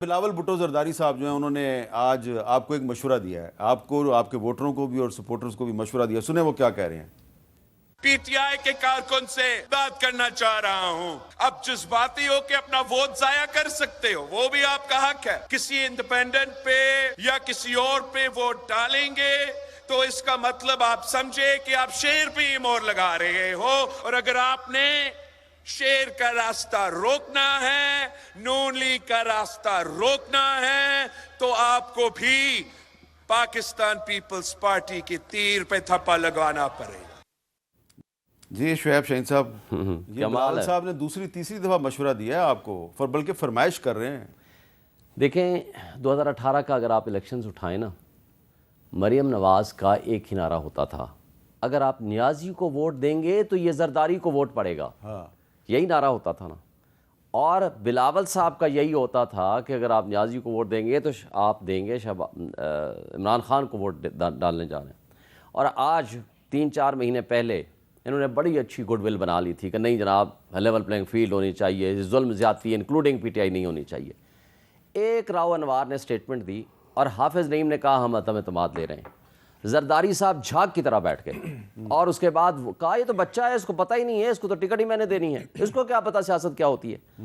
بلاول بھٹو زرداری صاحب جو ہیں انہوں نے آج آپ کو ایک مشورہ دیا ہے، آپ کو، آپ کے ووٹروں کو بھی اور سپورٹرز کو بھی مشورہ دیا. سنیں وہ کیا کہہ رہے ہیں. پی ٹی آئی کے کارکن سے بات کرنا چاہ رہا ہوں. اب جذباتی ہو کہ اپنا ووٹ ضائع کر سکتے ہو، وہ بھی آپ کا حق ہے. کسی انڈیپینڈنٹ پہ یا کسی اور پہ ووٹ ڈالیں گے تو اس کا مطلب آپ سمجھے کہ آپ شیر پہ ہی مور لگا رہے ہو. اور اگر آپ نے شیر کا راستہ روکنا ہے، نون لیگ کا راستہ روکنا ہے، تو آپ کو بھی پاکستان پیپلز پارٹی کی تیر پہ تھپا لگانا پڑے گا. جی شعیب شاہین صاحب، یہ بلاول صاحب نے دوسری تیسری دفعہ مشورہ دیا ہے آپ کو، بلکہ فرمائش کر رہے ہیں. دیکھیں 2018 کا اگر آپ الیکشنز اٹھائیں نا، مریم نواز کا ایک ہی نعرہ ہوتا تھا، اگر آپ نیازی کو ووٹ دیں گے تو یہ زرداری کو ووٹ پڑے گا. یہی نعرہ ہوتا تھا نا. اور بلاول صاحب کا یہی ہوتا تھا کہ اگر آپ نیازی کو ووٹ دیں گے تو آپ دیں گے عمران خان کو ووٹ ڈالنے جا رہے ہیں. اور آج 3-4 مہینے پہلے انہوں نے بڑی اچھی گڈ ول بنا لی تھی کہ نہیں جناب، لیول پلینگ فیلڈ ہونی چاہیے، ظلم زیادتی انکلوڈنگ پی ٹی آئی نہیں ہونی چاہیے. ایک راؤ انوار نے سٹیٹمنٹ دی اور حافظ نعیم نے کہا ہم عدم اعتماد لے رہے ہیں. زرداری صاحب جھاگ کی طرح بیٹھ گئے اور اس کے بعد کہا یہ تو بچہ ہے، اس کو پتہ ہی نہیں ہے، اس کو تو ٹکٹ ہی میں نے دینی ہے، اس کو کیا پتہ سیاست کیا ہوتی ہے.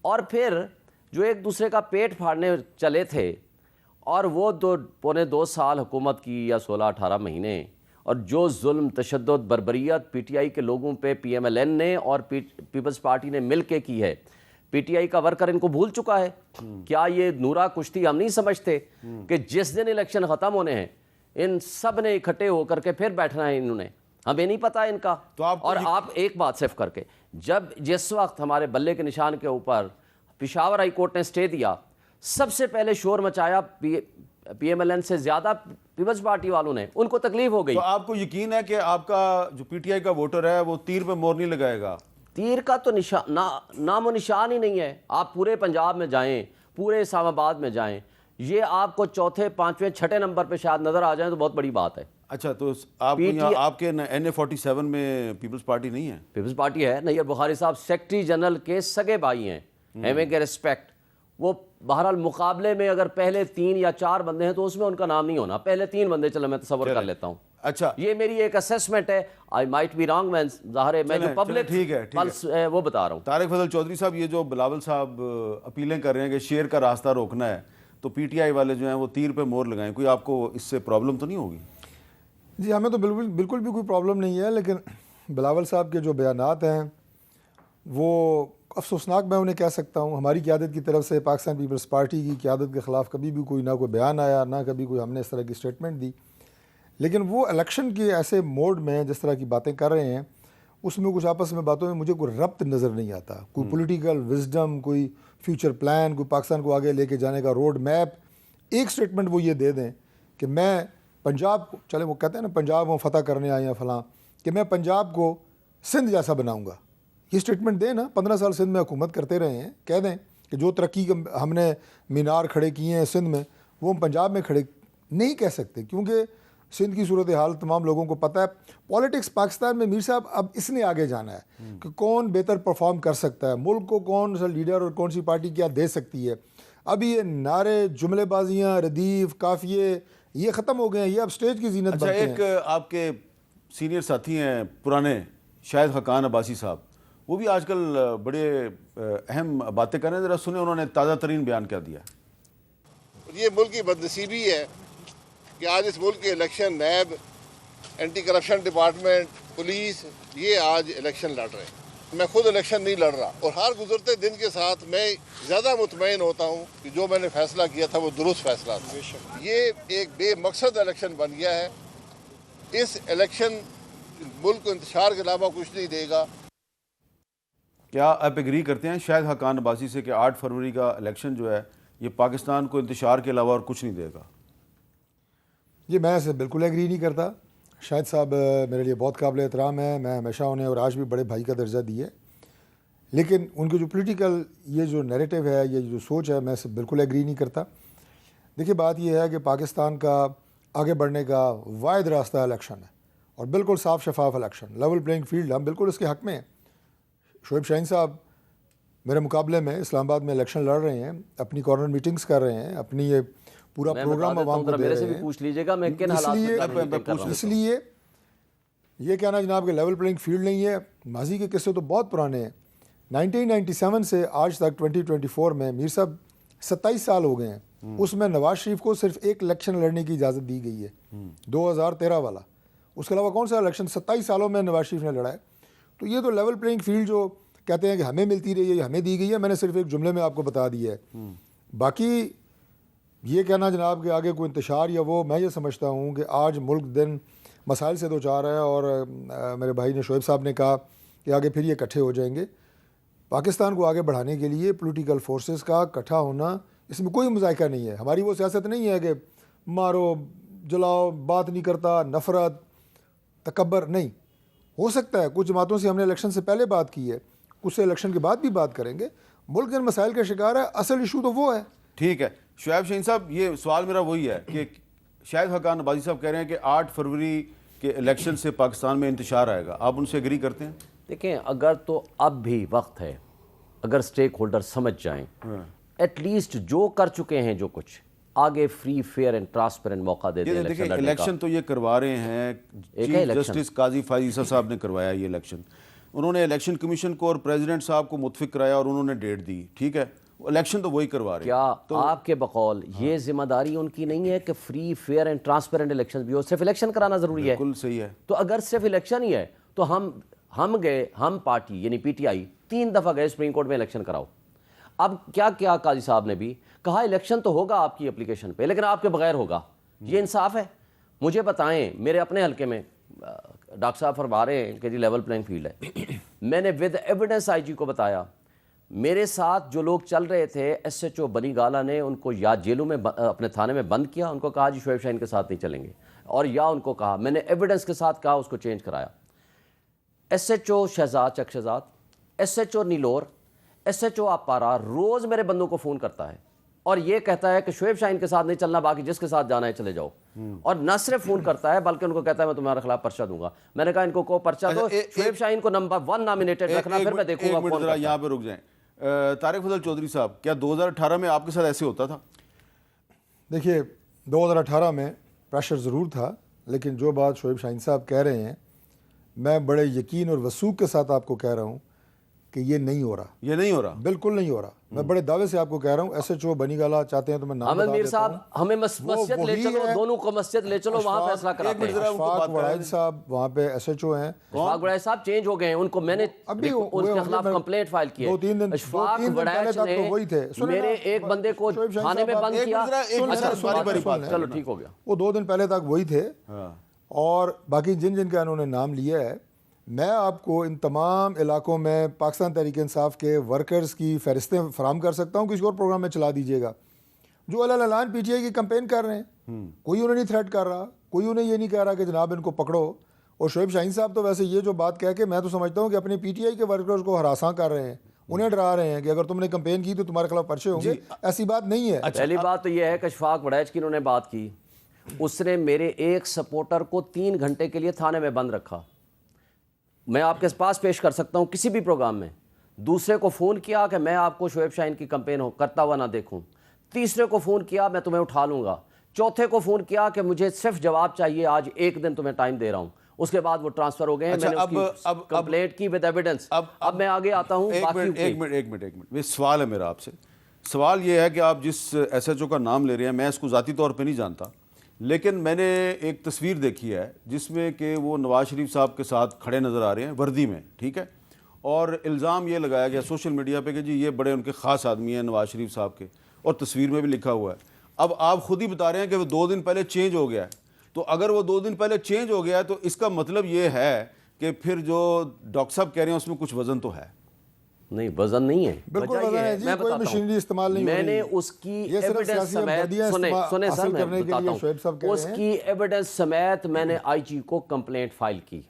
اور پھر جو ایک دوسرے کا پیٹ پھاڑنے چلے تھے اور وہ 2.25 سال حکومت کی یا 16-18 مہینے، اور جو ظلم، تشدد، بربریت پی ٹی آئی کے لوگوں پہ پی ایم ایل این نے اور پیپلز پارٹی نے مل کے کی ہے، پی ٹی آئی کا ورکر ان کو بھول چکا ہے. کیا یہ نورا کشتی ہم نہیں سمجھتے کہ جس دن الیکشن ختم ہونے ہیں ان سب نے اکٹھے ہو کر کے پھر بیٹھنا ہے؟ انہوں نے، ہمیں نہیں پتا ان کا. اور آپ ایک بات صرف کر کے، جس وقت ہمارے بلے کے نشان کے اوپر پشاور ہائی کورٹ نے سٹے دیا، سب سے پہلے شور مچایا پی ایم ایل این سے زیادہ پیپلز پارٹی والوں نے. ان کو تکلیف ہو گئی. تو آپ کو یقین ہے کہ آپ کا جو پی ٹی آئی کا ووٹر ہے وہ تیر پہ مور نہیں لگائے گا؟ تیر کا تو نام و نشان ہی نہیں ہے. آپ پورے پنجاب میں جائیں، پورے اسلام آباد میں جائیں، یہ آپ کو چوتھے، پانچویں، چھٹے نمبر پہ شاید نظر آ جائیں تو بہت بڑی بات ہے. اچھا، تو آپ آپ کے NA-47 میں پیپلز پارٹی نہیں ہے؟ پیپلز پارٹی ہے. نیئر بخاری صاحب سیکرٹری جنرل کے سگے بھائی ہیں، ہیونگ اے ریسپیکٹ. وہ بہرحال مقابلے میں اگر پہلے 3 یا 4 بندے ہیں تو اس میں ان کا نام نہیں ہونا. پہلے 3 بندے چلو میں تصور کر لیتا ہوں. اچھا، یہ میری ایک اسیسمنٹ ہے. I might be wrong. میں ظاہر ہے میں جو پبلک پلس وہ بتا رہا ہوں. طارق فضل چودھری صاحب، یہ جو بلاول صاحح اپیلیں کر رہے ہیں کہ شیر کا راستہ روکنا ہے، تو پی ٹی آئی والے جو ہیں وہ تیر پہ مور لگائیں، کوئی آپ کو اس سے پرابلم تو نہیں ہوگی؟ جی ہمیں تو بالکل بھی کوئی پرابلم نہیں ہے، لیکن بلاول صاحب کے جو بیانات ہیں وہ افسوسناک میں انہیں کہہ سکتا ہوں. ہماری قیادت کی طرف سے پاکستان پیپلز پارٹی کی قیادت کے خلاف کبھی بھی کوئی نہ کوئی بیان آیا، نہ کبھی کوئی ہم نے اس طرح کی سٹیٹمنٹ دی. لیکن وہ الیکشن کے ایسے موڈ میں جس طرح کی باتیں کر رہے ہیں، اس میں کچھ آپس میں باتوں میں مجھے کوئی ربط نظر نہیں آتا. کوئی پولیٹیکل وزڈم، کوئی فیوچر پلان، کوئی پاکستان کو آگے لے کے جانے کا روڈ میپ. ایک سٹیٹمنٹ وہ یہ دے دیں کہ میں پنجاب کو، چلے وہ کہتے ہیں نا پنجاب وہ فتح کرنے آئے ہیں فلاں، کہ میں پنجاب کو سندھ جیسا بناؤں گا. یہ سٹیٹمنٹ دیں نا. 15 سال سندھ میں حکومت کرتے رہے ہیں، کہہ دیں کہ جو ترقی ہم نے مینار کھڑے کیے ہیں سندھ میں وہ ہم پنجاب میں کھڑے نہیں کہہ سکتے، کیونکہ سندھ کی صورتحال تمام لوگوں کو پتہ ہے. پالیٹکس پاکستان میں میر صاحب اب اس نے آگے جانا ہے کہ کون بہتر پرفارم کر سکتا ہے، ملک کو کون سا لیڈر اور کون سی پارٹی کیا دے سکتی ہے. اب یہ نعرے، جملے بازیاں، ردیف، قافیے یہ ختم ہو گئے ہیں، یہ اب سٹیج کی زینت بنتے ہیں. ایک آپ کے سینئر ساتھی ہیں پرانے، شاہد خاقان عباسی صاحب، وہ بھی آج کل بڑے اہم باتیں کر رہے ہیں. ذرا سنیں انہوں نے تازہ ترین بیان کیا دیا. یہ ملک کی بدنصیبی ہے کہ آج اس ملک کے election NAB, anti corruption department, police, یہ آج الیکشن لڑ رہے ہیں. میں خود الیکشن نہیں لڑ رہا، اور ہر گزرتے دن کے ساتھ میں زیادہ مطمئن ہوتا ہوں کہ جو میں نے فیصلہ کیا تھا وہ درست فیصلہ تھا. یہ ایک بے مقصد الیکشن بن گیا ہے. اس الیکشن ملک کو انتشار کے علاوہ کچھ نہیں دے گا. کیا آپ ایگری کرتے ہیں شاہد خاقان عباسی سے کہ 8 فروری کا الیکشن جو ہے یہ پاکستان کو انتشار کے علاوہ اور کچھ نہیں دے گا؟ یہ میں اسے بالکل ایگری نہیں کرتا. شاہد صاحب میرے لیے بہت قابل احترام ہے، میں ہمیشہ انہیں اور آج بھی بڑے بھائی کا درجہ دیے، لیکن ان کی جو پولیٹیکل یہ جو نیریٹو ہے، یہ جو سوچ ہے، میں اسے بالکل ایگری نہیں کرتا. دیکھیے بات یہ ہے کہ پاکستان کا آگے بڑھنے کا واحد راستہ الیکشن ہے، اور بالکل صاف شفاف الیکشن، لیول پلینگ فیلڈ. ہم بالکل اس کے حق میں ہیں. شعیب شاہین صاحب میرے مقابلے میں اسلام آباد میں الیکشن لڑ رہے ہیں, اپنی کارنر میٹنگز کر رہے ہیں, اپنی یہ پورا پروگرام عوام کو دے میرے سے رہے بھی ہیں. پوچھ لیجیے گا میں کن حالات میں کر رہا ہوں. اس لیے یہ کہنا جناب کہ لیول پلینگ فیلڈ نہیں ہے, ماضی کے قصے تو بہت پرانے ہیں. 1997 سے آج تک 2024 میں میر صاحب 27 سال ہو گئے ہیں, اس میں نواز شریف کو صرف ایک الیکشن لڑنے کی اجازت دی گئی ہے, 2013 والا. اس کے علاوہ کون سا الیکشن 27 سالوں میں نواز شریف نے لڑا ہے؟ تو یہ تو لیول پلینگ فیلڈ جو کہتے ہیں کہ ہمیں ملتی رہی ہے, یہ ہمیں دی گئی ہے, میں نے صرف ایک جملے میں آپ کو بتا دیا ہے. باقی یہ کہنا جناب کہ آگے کوئی انتشار یا وہ, میں یہ سمجھتا ہوں کہ آج ملک دن مسائل سے دو چار ہے, اور میرے بھائی نے شعیب صاحب نے کہا کہ آگے پھر یہ اکٹھے ہو جائیں گے. پاکستان کو آگے بڑھانے کے لیے پولیٹیکل فورسز کا اکٹھا ہونا, اس میں کوئی مذائقہ نہیں ہے. ہماری وہ سیاست نہیں ہے کہ مارو جلاؤ, بات نہیں کرتا, نفرت, تکبر نہیں. ہو سکتا ہے کچھ جماعتوں سے ہم نے الیکشن سے پہلے بات کی ہے, کچھ سے الیکشن کے بعد بھی بات کریں گے. ملک ان مسائل کا شکار ہے, اصل ایشو تو وہ ہے. ٹھیک ہے شعیب شاہین صاحب, یہ سوال میرا وہی ہے کہ شاہد حقان عباسی صاحب کہہ رہے ہیں کہ 8 فروری کے الیکشن سے پاکستان میں انتشار آئے گا, آپ ان سے ایگری کرتے ہیں؟ دیکھیں اگر تو اب بھی وقت ہے, اگر سٹیک ہولڈر سمجھ جائیں, ایٹ لیسٹ جو کر چکے ہیں جو کچھ, آگے فری فیئر اینڈ ٹرانسپیرنٹ موقع دے دیں دیکھیں الیکشن تو یہ کروا رہے ہیں, چیف جسٹس قاضی فائز عیسیٰ صاحب نے کروایا یہ الیکشن. انہوں نے الیکشن کمیشن کو اور پریزیڈنٹ صاحب کو متفق کرایا اور انہوں نے ڈیٹ دی. ٹھیک ہے, الیکشن تو وہی کروا رہے ہیں. کیا آپ کے بقول یہ ذمہ داری ان کی نہیں ہے کہ free fair and transparent election بھی ہو, صرف الیکشن کرانا ضروری ہے؟ بالکل صحیح ہے. تو اگر صرف الیکشن ہی ہے تو ہم گئے, ہم پارٹی یعنی پی ٹی آئی 3 دفعہ گئے سپریم کورٹ میں الیکشن کراؤ. اب کیا قاضی صاحب نے بھی کہا الیکشن تو ہوگا آپ کی اپلیکیشن پہ, لیکن آپ کے بغیر ہوگا. یہ انصاف ہے؟ مجھے بتائیں, میرے اپنے حلقے میں ڈاکٹر صاحب فرما رہے ہیں کہ جی لیول پلینگ فیلڈ ہے. میں نے ود ایویڈنس آئی جی کو بتایا, میرے ساتھ جو لوگ چل رہے تھے ایس ایچ او بنی گالا نے ان کو یا جیلوں میں اپنے تھانے میں بند کیا, ان کو کہا جی شعیب شاہین کے ساتھ نہیں چلیں گے, اور یا ان کو کہا, میں نے ایویڈنس کے ساتھ کہا, اس کو چینج کرایا. S H O Shahzad, Chak Shahzad, S H O Nilore, S H O اپارا روز میرے بندوں کو فون کرتا ہے اور یہ کہتا ہے کہ شعیب شاہین کے ساتھ نہیں چلنا, باقی جس کے ساتھ جانا ہے چلے جاؤ. اور نہ صرف فون کرتا ہے بلکہ ان کو کہتا ہے میں تمہارے خلاف پرچہ دوں گا. میں نے کہا ان کو پرچہ دو, شعیب شاہین کو نمبر 1 نامینیٹڈ رکھنا, پھر میں دیکھوں گا. ایک منٹ ذرا یہاں پہ رک جائیں. طارق فضل چودھری صاحب, کیا 2018 میں آپ کے ساتھ ایسے ہوتا تھا؟ دیکھیے 2018 میں پریشر ضرور تھا, لیکن جو بات شعیب شاہین صاحب کہہ رہے ہیں میں بڑے یقین اور وثوق کے ساتھ آپ کو کہہ رہا ہوں کہ یہ نہیں ہو رہا. یہ نہیں ہو رہا, بالکل نہیں ہو رہا. میں بڑے دعوے سے آپ کو کہہ رہا ہوں. ایس ایچ او بنی گالا چاہتے ہیں تو میں نام احمد بتا میر دیتا ہوں. صاحب ہمیں مسجد لے چلو, دونوں کو مسجد لے چلو, وہاں فیصلہ کراتے ہیں. اشفاق وڑائد صاحب وہاں پہ ایس ایچ او ہیں. اشفاق وڑائد صاحب چینج ہو گئے ہیں, ان کو میں نے ان کے خلاف کمپلینٹ فائل کی ہے. اشفاق وڑائد نے میرے ایک بندے کو تھانے میں بند کیا. چلو ٹھیک ہو گیا. وہ 2 دن پہلے تک وہی تھے, اور باقی جن کا انہوں نے نام لیا ہے, میں آپ کو ان تمام علاقوں میں پاکستان تحریک انصاف کے ورکرز کی فہرستیں فراہم کر سکتا ہوں, کسی اور پروگرام میں چلا دیجیے گا, جو اعلان پی ٹی آئی کی کمپین کر رہے ہیں. کوئی انہیں نہیں تھریٹ کر رہا, کوئی انہیں یہ نہیں کہہ رہا کہ جناب ان کو پکڑو. اور شعیب شاہین صاحب تو ویسے یہ جو بات کہہ کے میں تو سمجھتا ہوں کہ اپنے پی ٹی آئی کے ورکرز کو ہراساں کر رہے ہیں, انہیں ڈرا رہے ہیں کہ اگر تم نے کمپین کی تو تمہارے خلاف پرچے ہوں گے. ایسی بات نہیں ہے. پہلی بات تو یہ ہے کہ اشفاق وڑائد کی انہوں نے بات کی, اس نے میرے ایک سپورٹر کو 3 گھنٹے کے لیے تھانے میں بند رکھا. میں آپ کے پاس پیش کر سکتا ہوں کسی بھی پروگرام میں. دوسرے کو فون کیا کہ میں آپ کو شعیب شاہین کی کمپین کرتا ہوا نہ دیکھوں. تیسرے کو فون کیا میں تمہیں اٹھا لوں گا. چوتھے کو فون کیا کہ مجھے صرف جواب چاہیے, آج 1 دن تمہیں ٹائم دے رہا ہوں. اس کے بعد وہ ٹرانسفر ہو گئے ہیں. میں نے اس کی کمپلینٹ کی ود ایویڈنس. اب میں آگے آتا ہوں. ایک منٹ یہ سوال ہے میرا آپ سے. سوال یہ ہے کہ آپ جس ایس ایچ او کا نام لے رہے ہیں, میں اس کو ذاتی طور پہ نہیں جانتا, لیکن میں نے ایک تصویر دیکھی ہے جس میں کہ وہ نواز شریف صاحب کے ساتھ کھڑے نظر آ رہے ہیں وردی میں. ٹھیک ہے, اور الزام یہ لگایا گیا سوشل میڈیا پہ کہ جی یہ بڑے ان کے خاص آدمی ہیں نواز شریف صاحب کے, اور تصویر میں بھی لکھا ہوا ہے. اب آپ خود ہی بتا رہے ہیں کہ وہ 2 دن پہلے چینج ہو گیا ہے, تو اگر وہ 2 دن پہلے چینج ہو گیا ہے تو اس کا مطلب یہ ہے کہ پھر جو ڈاکٹر صاحب کہہ رہے ہیں اس میں کچھ وزن تو ہے. نہیں وزن نہیں ہے, بالکل وزن ہے جی, کوئی مشینری استعمال نہیں. میں نے اس کی ایویڈنس سمیت سنیں سر میں بتاتا ہوں, اس کی ایویڈنس سمیت میں نے آئی جی کو کمپلینٹ فائل کی.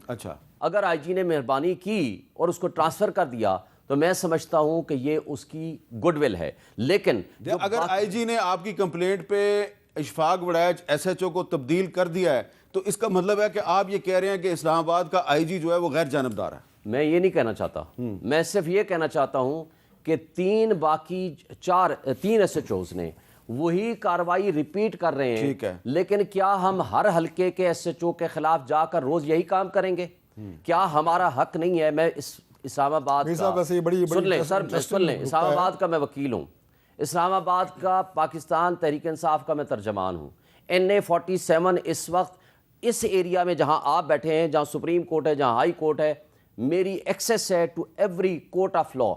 اچھا, اگر آئی جی نے مہربانی کی اور اس کو ٹرانسفر کر دیا تو میں سمجھتا ہوں کہ یہ اس کی گڈ ول ہے. لیکن اگر آئی جی نے آپ کی کمپلینٹ پہ اشفاق وڑائد ایس ایچ او کو تبدیل کر دیا ہے تو اس کا مطلب ہے کہ آپ یہ کہہ رہے ہیں کہ اسلام آباد کا آئی جی جو ہے وہ غیر جانبدار ہے. میں یہ نہیں کہنا چاہتا, میں صرف یہ کہنا چاہتا ہوں کہ تین ایس ایچ اوز نے وہی کاروائی ریپیٹ کر رہے ہیں. ٹھیک ہے. لیکن کیا ہم ہر حلقے کے ایس ایچ او کے خلاف جا کر روز یہی کام کریں گے؟ کیا ہمارا حق نہیں ہے؟ میں اسلام آباد کا سن لیں سر، سن لیں، اسلام آباد کا میں وکیل ہوں، اسلام آباد کا پاکستان تحریک انصاف کا میں ترجمان ہوں. NA-47 اس وقت اس ایریا میں جہاں آپ بیٹھے ہیں، جہاں سپریم کورٹ ہے، جہاں ہائی کورٹ ہے، میری ایکسیس ہے to every court of law.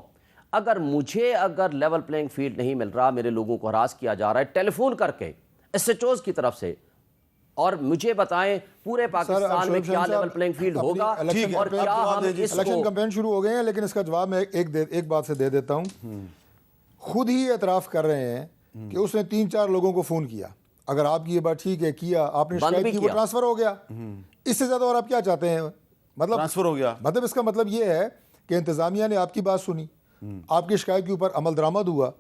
اگر مجھے لیول پلینگ فیلڈ نہیں مل رہا، میرے لوگوں کو ہراس کیا جا رہا ہے ٹیلی فون کر کے ایس ایچ اوز کی طرف سے، اور مجھے بتائیں پورے پاکستان میں کیا لیول پلینگ فیلڈ ہوگا اور کیا ہم اس الیکشن کو کمپین شروع ہو گئے ہیں. لیکن اس کا جواب میں ایک بات سے دے دیتا ہوں. خود ہی اعتراف کر رہے ہیں کہ اس نے 3-4 لوگوں کو فون کیا. اگر آپ کی یہ بات ٹھیک ہے، کیا آپ نے شکایت کی، وہ ٹرانسفر ہو گیا. اس سے زیادہ اور آپ کیا چاہتے ہیں؟ مطلب ٹرانسفر ہو گیا، مطلب اس کا مطلب یہ ہے کہ انتظامیہ نے آپ کی بات سنی، آپ کی شکایت کے اوپر عمل درآمد ہوا،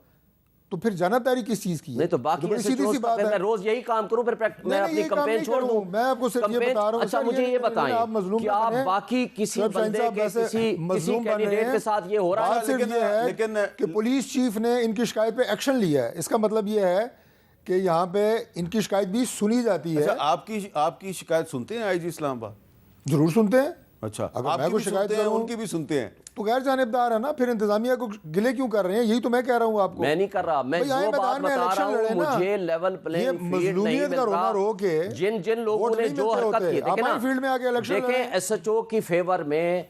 تو پھر جانبداری کس چیز کی ہے؟ نہیں تو باقی سیدھی سی بات ہے. میں روز یہی کام کروں، پھر میں اپنی کمپین چھوڑ دوں. میں آپ کو صرف یہ بتا رہا ہوں. اچھا مجھے یہ بتائیں کہ آپ باقی کسی بندے کے کسی کینڈیڈیٹ کے ساتھ یہ ہو رہا ہے؟ صرف یہ ہے کہ پولیس چیف نے ان کی شکایت پہ ایکشن لیا ہے. اس کا مطلب یہ ہے کہ یہاں پہ ان کی شکایت بھی سنی جاتی ہے. آپ کی شکایت سنتے ہیں آئی جی اسلام آباد؟ ضرور سنتے ہیں. اچھا، اگر میں کوئی شکایت کروں ان کی بھی سنتے ہیں تو غیر جانبدار ہے نا. پھر انتظامیہ کو گلے کیوں کر رہے ہیں؟ یہی تو میں کہہ رہا ہوں آپ کو. میں نہیں کر رہا، میں وہ بات بتا رہا ہوں. مجھے لیول پلینگ فیلڈ نہیں مل رہا. جن لوگوں نے جو حرکت کی، دیکھیں ایس ایچ او کی فیور میں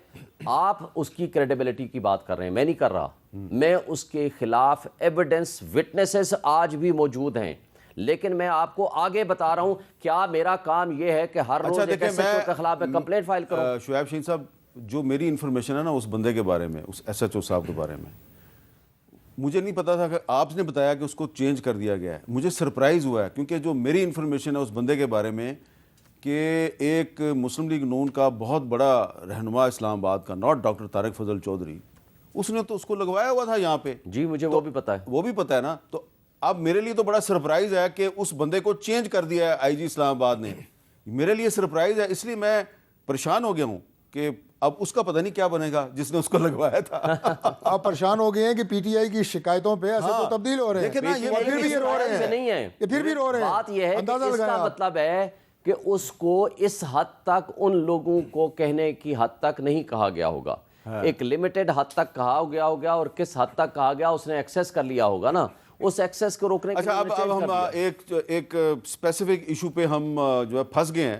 آپ اس کی کریڈیبلٹی کی بات کر رہے ہیں، میں نہیں کر رہا. میں اس کے خلاف ایویڈنس وٹنسز آج بھی موجود ہیں، لیکن میں آپ کو آگے بتا رہا ہوں. کیا میرا کام یہ ہے کہ ہر روز ایک ایس ایچ او کے خلاف میں کمپلینٹ فائل کروں؟ شعیب شاہین صاحب، جو میری انفارمیشن ہے نا اس بندے کے بارے میں، اس ایس ایچ او صاحب کے بارے میں، مجھے نہیں پتا تھا کہ آپ نے بتایا کہ اس کو چینج کر دیا گیا ہے. مجھے سرپرائز ہوا ہے، کیونکہ جو میری انفارمیشن ہے اس بندے کے بارے میں کہ ایک مسلم لیگ نون کا بہت بڑا رہنما اسلام آباد کا، ناٹ ڈاکٹر طارق فضل چودھری، اس نے تو اس کو لگوایا ہوا تھا یہاں پہ. جی مجھے وہ بھی پتا ہے. وہ بھی پتا ہے نا. تو اب میرے لیے تو بڑا سرپرائز ہے کہ اس بندے کو چینج کر دیا ہے آئی جی اسلام آباد نے. میرے لیے سرپرائز ہے، اس لیے میں پریشان ہو گیا ہوں کہ اب اس کا پتہ نہیں کیا بنے گا جس نے اس کو لگوایا تھا. آپ پریشان ہو گئے ہیں کہ پی ٹی آئی کی شکایتوں پہ ایسے تو تبدیل ہو رہے ہیں. لیکن یہ پھر بھی یہ رو رہے ہیں، نہیں ہے، یہ پھر بھی رو رہے ہیں. بات یہ ہے کہ اندازہ اس لگائیں کا آپ. مطلب ہے کہ اس کو اس حد تک ان لوگوں کو کہنے کی حد تک نہیں کہا گیا ہوگا. ایک لمیٹڈ حد تک کہا گیا ہوگا، اور کس حد تک کہا گیا اس نے ایکسیس کر لیا ہوگا نا. اس ایکسیس کو روکنے کے لیے اچھا اب ہم ایک اسپیسیفک ایشو پہ ہم جو ہے پھنس گئے ہیں.